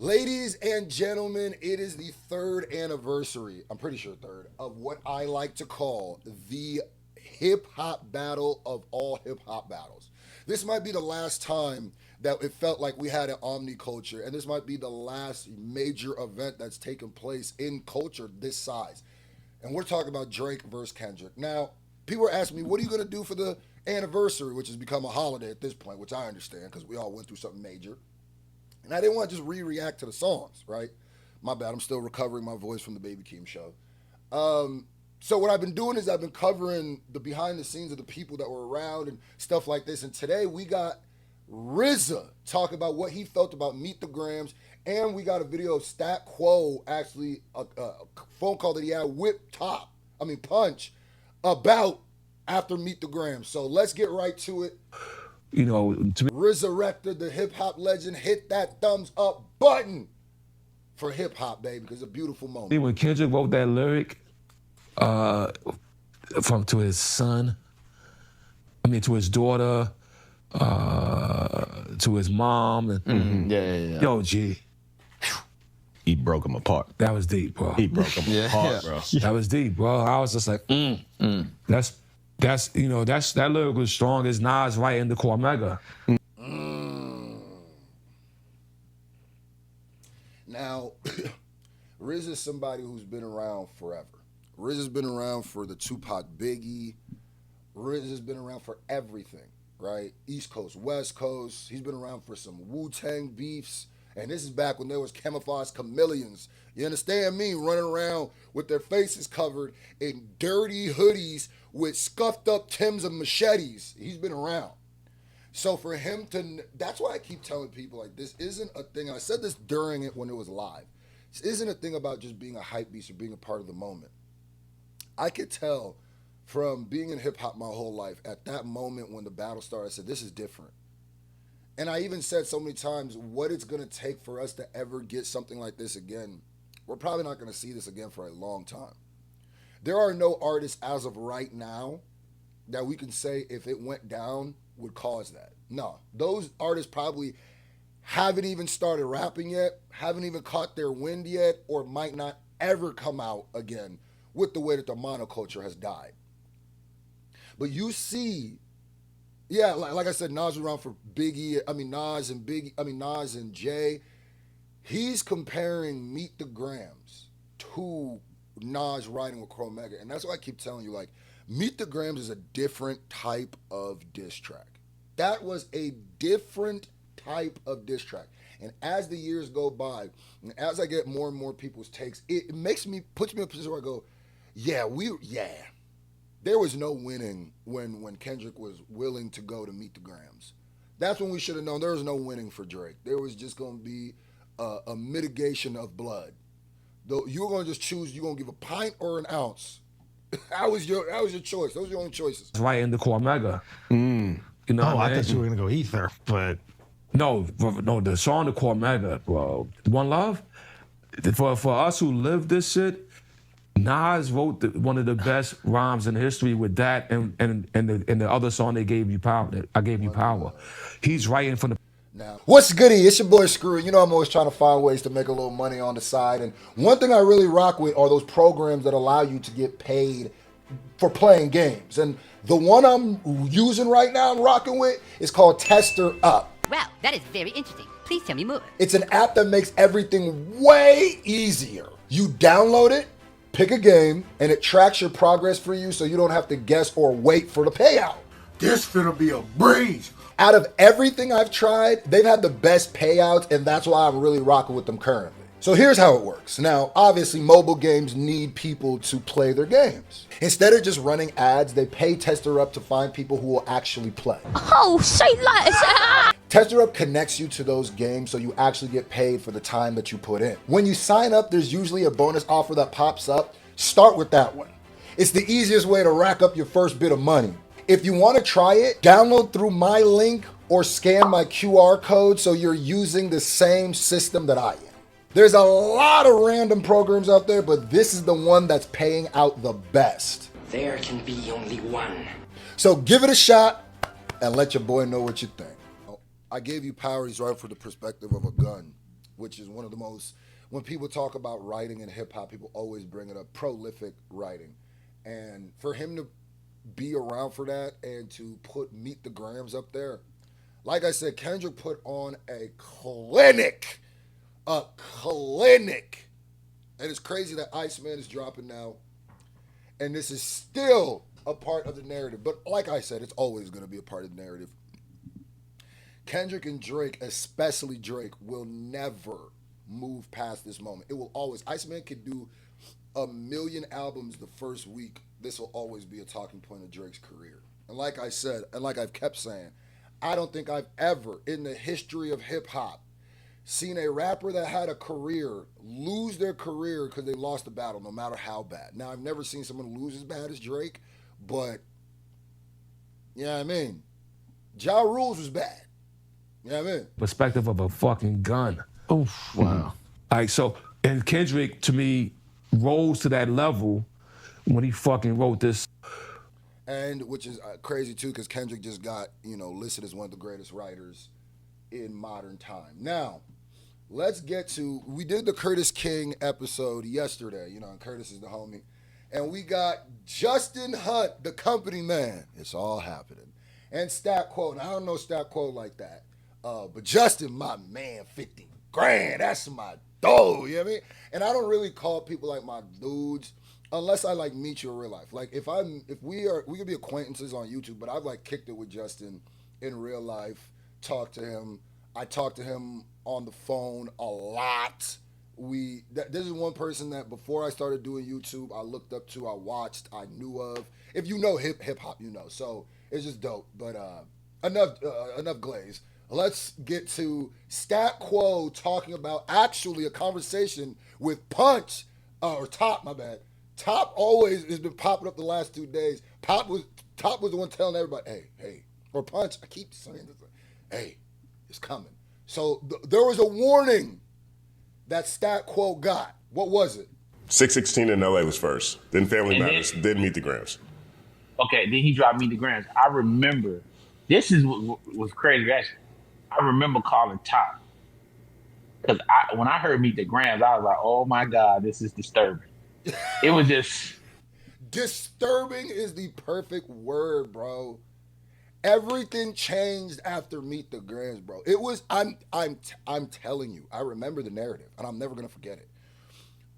Ladies and gentlemen, it is the third anniversary, I'm pretty sure third, of what I like to call the hip hop battle of all hip hop battles. This might be the last time that it felt like we had an omniculture, and this might be the last major event that's taken place in culture this size. And we're talking about Drake versus Kendrick. Now, people are asking me, what are you going to do for the anniversary, which has become a holiday at this point, which I understand because we all went through something major. And I didn't want to just re-react to the songs, right? My bad. I'm still recovering my voice from the Baby Keem show. So what I've been doing is I've been covering the behind the scenes of the people that were around and stuff like this. And today we got RZA talk about what he felt about Meet the Grams. And we got a video of Stat Quo, actually a phone call that he had with Punch, about after Meet the Grams. So let's get right to it. You know, to me, Resurrected the hip hop legend. Hit that thumbs up button for hip hop, baby, because it's a beautiful moment. when Kendrick wrote that lyric to his son, to his daughter, to his mom, and yo, G, he broke him apart. that was deep, bro. He broke him apart, bro. That was deep, bro. I was just like, that lyric was strong as Nas writing the Cormega. Now, Riz is somebody who's been around forever. Riz has been around for the Tupac Biggie. Riz has been around for everything, right? East Coast, West Coast. He's been around for some Wu-Tang beefs. And this is back when there was camouflage chameleons. You understand me? Running around with their faces covered in dirty hoodies with scuffed up Timbs and machetes. He's been around. So for him to, that's why I keep telling people, like, this isn't a thing. I said this during it when it was live. This isn't a thing about just being a hype beast or being a part of the moment. I could tell from being in hip hop my whole life, at that moment when the battle started, I said, this is different. And I even said so many times, what it's going to take for us to ever get something like this again, we're probably not going to see this again for a long time. There are no artists as of right now that we can say if it went down would cause that. No, those artists probably haven't even started rapping yet, haven't even caught their wind yet, or might not ever come out again with the way that the monoculture has died. But you see, yeah, like I said, Nas was around for Biggie. Nas and Jay. He's comparing Meet the Grams to Nas writing with Cormega. And that's why I keep telling you, like, Meet the Grams is a different type of diss track. That was a different type of diss track. And as the years go by, and as I get more and more people's takes, it puts me in a position where I go, there was no winning when Kendrick was willing to go to Meet the Grams. That's when we should have known there was no winning for Drake. There was just going to be a mitigation of blood. Though you were going to just choose, you're going to give a pint or an ounce. That was your choice. Those were your only choices. Writing the Cormega. You know Oh, what I I mean? thought you were gonna go Ether, but No, the song the Cormega, bro. One Love. For us who live this shit, Nas wrote one of the best rhymes in history with that and the other song they gave you power. I gave you power. He's writing from the. Now, what's goody? It's your boy Screw. You know I'm always trying to find ways to make a little money on the side. And one thing I really rock with are those programs that allow you to get paid for playing games. And the one I'm using right now, I'm rocking with, is called Tester Up. Wow, that is very interesting. Please tell me more. It's an app that makes everything way easier. You download it, pick a game, and it tracks your progress for you so you don't have to guess or wait for the payout. This finna be a breeze. Out of everything I've tried, they've had the best payouts, and that's why I'm really rocking with them currently. So here's how it works. Now, obviously, mobile games need people to play their games. Instead of just running ads, they pay Tester Up to find people who will actually play. Oh, say less. Tester Up connects you to those games so you actually get paid for the time that you put in. When you sign up, there's usually a bonus offer that pops up. Start with that one. It's the easiest way to rack up your first bit of money. If you want to try it, download through my link or scan my QR code so you're using the same system that I am. There's a lot of random programs out there, but this is the one that's paying out the best. There can be only one. So give it a shot and let your boy know what you think. I gave you power, he's right for the perspective of a gun. which is one of the most, when people talk about writing in hip hop, people always bring it up, prolific writing. And for him to be around for that and to put Meet the Grams up there, like I said, Kendrick put on a clinic. A clinic. And it's crazy that Iceman is dropping now. And this is still a part of the narrative. But like I said, it's always going to be a part of the narrative. Kendrick and Drake, especially Drake, will never move past this moment. It will always. Iceman could do a million albums the first week. This will always be a talking point of Drake's career. And like I said, and like I've kept saying, I don't think I've ever in the history of hip hop seen a rapper that had a career lose their career because they lost the battle, no matter how bad. Now, I've never seen someone lose as bad as Drake, but you know what I mean? Ja Rule's was bad. You know what I mean? Perspective of a fucking gun. Oof. Wow. Like, so, and Kendrick, to me, rose to that level when he fucking wrote this. And which is crazy too, because Kendrick just got, listed as one of the greatest writers in modern time. Now, let's get to, we did the Curtis King episode yesterday, and Curtis is the homie. And we got Justin Hunt, the company man. It's all happening. And Stat Quo. And I don't know Stat Quo like that. But Justin, my man, 50 grand. That's my dog. You know what I mean? And I don't really call people like my dudes unless I like meet you in real life. Like we could be acquaintances on YouTube, but I've like kicked it with Justin in real life, talked to him. I talked to him on the phone a lot. This is one person that before I started doing YouTube, I looked up to, I watched, I knew of. If you know hip hop, you know. So it's just dope. But enough glaze. Let's get to Stat Quo talking about actually a conversation with Punch, or Top, my bad. Top always has been popping up the last 2 days. Top was the one telling everybody, hey, or Punch, I keep saying this, hey, it's coming. So there was a warning that Stat Quo got. What was it? 616 in LA was first. Then Family And Matters. Then Meet the Grams. Okay, then he dropped me the grams. I remember, this is what was crazy. Actually, I remember calling Top. Because when I heard Meet the Grams, I was like, oh my God, this is disturbing. It was just... Disturbing is the perfect word, bro. Everything changed after Meet the Grams, bro. It was, I'm telling you, I remember the narrative, and I'm never going to forget it.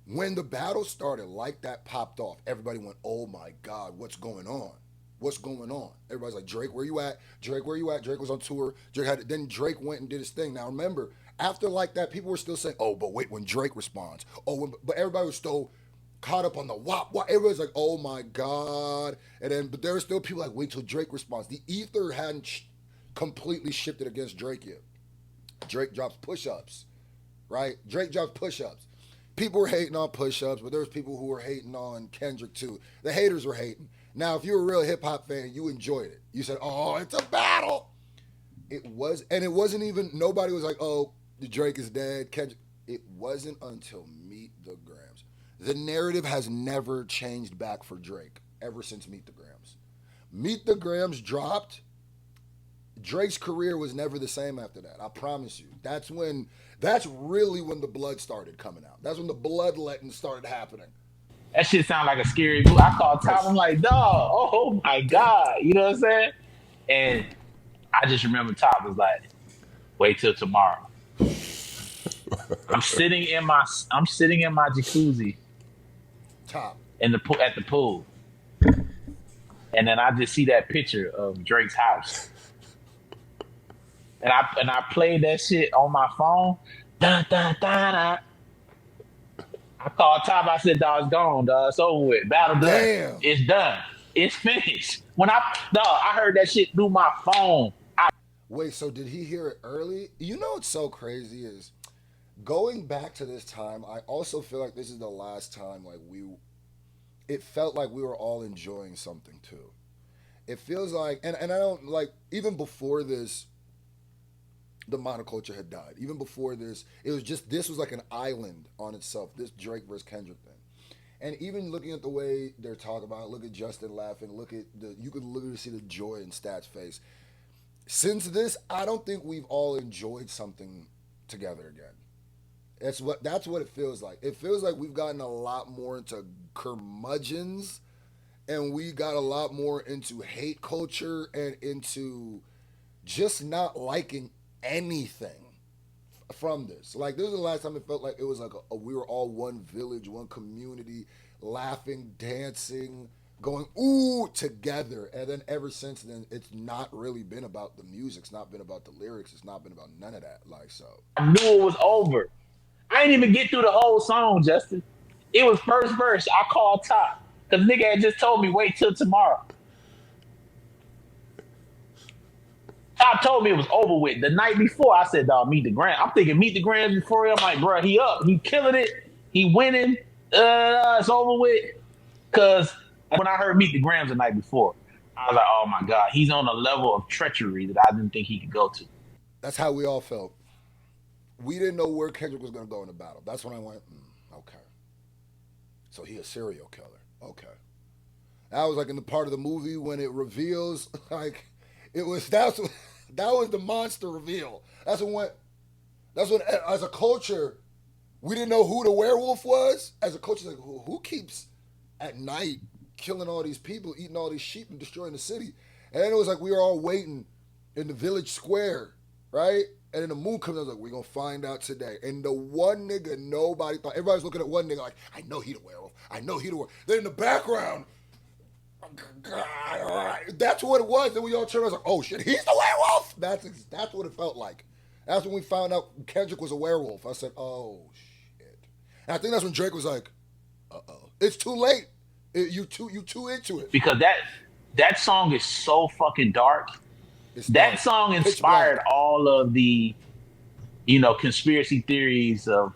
When the battle started, like that popped off, everybody went, oh my God, what's going on? What's going on? Everybody's like, Drake, where you at? Drake, where you at? Drake was on tour. Then Drake went and did his thing. Now remember, after like that, people were still saying, oh, but wait, when Drake responds. But everybody was still caught up on the wop. Everybody's like, oh my God. But there were still people like, wait till Drake responds. The ether hadn't completely shifted against Drake yet. Drake drops push-ups, right? Drake drops push-ups. People were hating on push-ups, but there was people who were hating on Kendrick too. The haters were hating. Now, if you're a real hip-hop fan, you enjoyed it. You said, oh, it's a battle. It wasn't even, nobody was like, oh, Drake is dead. Kendrick. It wasn't until Meet the Grams. The narrative has never changed back for Drake ever since Meet the Grams. Meet the Grams dropped. Drake's career was never the same after that. I promise you. That's really when the blood started coming out. That's when the bloodletting started happening. That shit sound like a scary movie. I called Top. I'm like, dog, oh my God. You know what I'm saying? And I just remember Top was like, wait till tomorrow. I'm sitting in my jacuzzi. Top. At the pool. And then I just see that picture of Drake's house. And I played that shit on my phone. Da, da, da, da. I called Top. I said, dog, it's gone, dog. It's over with. Battle done. Damn. It's done. It's finished. I heard that shit through my phone. Wait, so did he hear it early? You know what's so crazy is going back to this time, I also feel like this is the last time it felt like we were all enjoying something too. It feels like, and I don't like, even before this, the monoculture had died. Even before this, this was like an island on itself, this Drake versus Kendrick thing. And even looking at the way they're talking about it, look at Justin laughing, you could literally see the joy in Stat's face. Since this, I don't think we've all enjoyed something together again. That's what it feels like. It feels like we've gotten a lot more into curmudgeons, and we got a lot more into hate culture and into just not liking anything from this. Like, this was the last time it felt like it was like we were all one village, one community, laughing, dancing, going ooh together. And then ever since then, it's not really been about the music. It's not been about the lyrics. It's not been about none of that. Like, so I knew it was over. I didn't even get through the whole song, Justin. It was first verse. I called Top because nigga had just told me wait till tomorrow. Top told me it was over with. The night before, I said, dog, meet the Grams. I'm thinking meet the Grams before. I'm like, bro, he up. He killing it. He winning. It's over with. Because when I heard meet the Grams the night before, I was like, oh my God, he's on a level of treachery that I didn't think he could go to. that's how we all felt. We didn't know where Kendrick was going to go in the battle. That's when I went, okay. So he a serial killer. Okay. That was like in the part of the movie when it reveals, like, that was the monster reveal. That's when as a culture, we didn't know who the werewolf was. As a culture, like, who keeps at night killing all these people, eating all these sheep and destroying the city? And then it was like we were all waiting in the village square, right? And then the moon comes out, like, we're going to find out today. And the one nigga nobody thought, everybody's looking at one nigga like, I know he the werewolf. I know he the werewolf. Then in the background, God, that's what it was. Then we all turned around, like, oh shit, he's the werewolf. That's what it felt like. That's when we found out Kendrick was a werewolf. I said, oh shit. And I think that's when Drake was like, it's too late. You too into it. Because that song is so fucking dark. That song Pitch inspired black. all of the, conspiracy theories of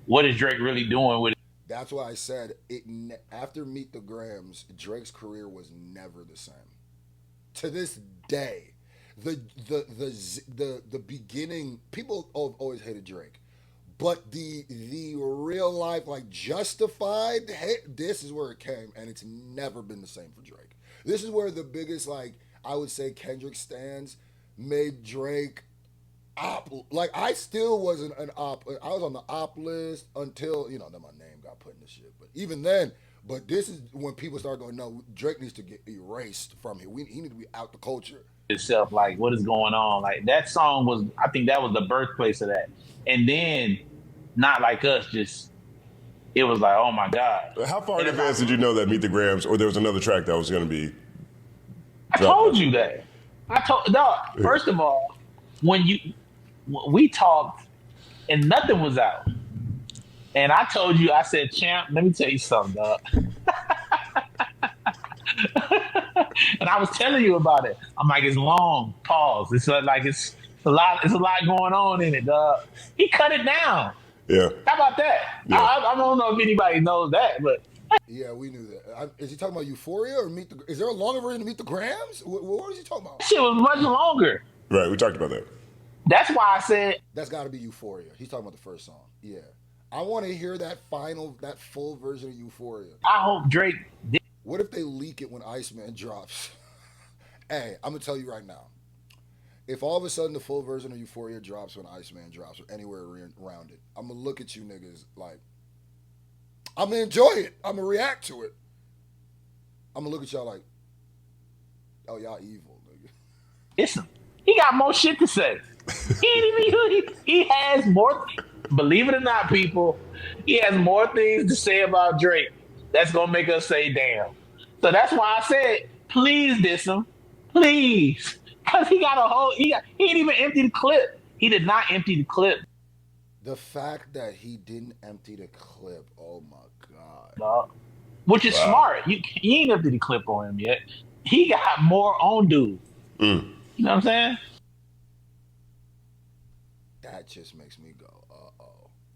what is Drake really doing with it. That's why I said after Meet the Grams, Drake's career was never the same. To this day, the beginning, people always hated Drake, but the real life, like, justified hate, this is where it came, and it's never been the same for Drake. This is where the biggest, like, I would say Kendrick stands made Drake op. Like, I still wasn't an op. I was on the op list until, then my name got put in the shit. But even then, this is when people start going, no, Drake needs to get erased from here. He needs to be out the culture. Itself, like, what is going on? Like, that song was, I think that was the birthplace of that. And then, Not Like Us, just, it was like, oh my God. How far in advance did you know that Meet the Grams, or there was another track that was going to be? I told you that. First of all, when we talked and nothing was out, and I told you, I said, champ, let me tell you something, dog. And I was telling you about it. I'm like, it's long. Pause. It's like it's a lot going on in it, dog. He cut it down. Yeah. How about that? Yeah. I don't know if anybody knows that, but Yeah, we knew that. Is he talking about Euphoria or is there a longer version of Meet the Grams? What is he talking about? shit was much longer. Right. We talked about that. That's why I said That's got to be Euphoria. He's talking about the first song. Yeah. I want to hear that full version of Euphoria. I hope Drake did. What if they leak it when Iceman drops? Hey, I'm going to tell you right now. If all of a sudden the full version of Euphoria drops when Iceman drops or anywhere around it, I'm going to look at you niggas like, I'm going to enjoy it. I'm going to react to it. I'm going to look at y'all like, oh, y'all evil, nigga. Listen, he got more shit to say. He has more, believe it or not, people, he has more things to say about Drake that's going to make us say, damn. So that's why I said, please diss him. Please. Because he didn't even empty the clip. He did not empty the clip. The fact that he didn't empty the clip, oh my God. Dog. Which is smart. You ain't empty the clip on him yet. He got more on dude. You know what I'm saying? That just makes me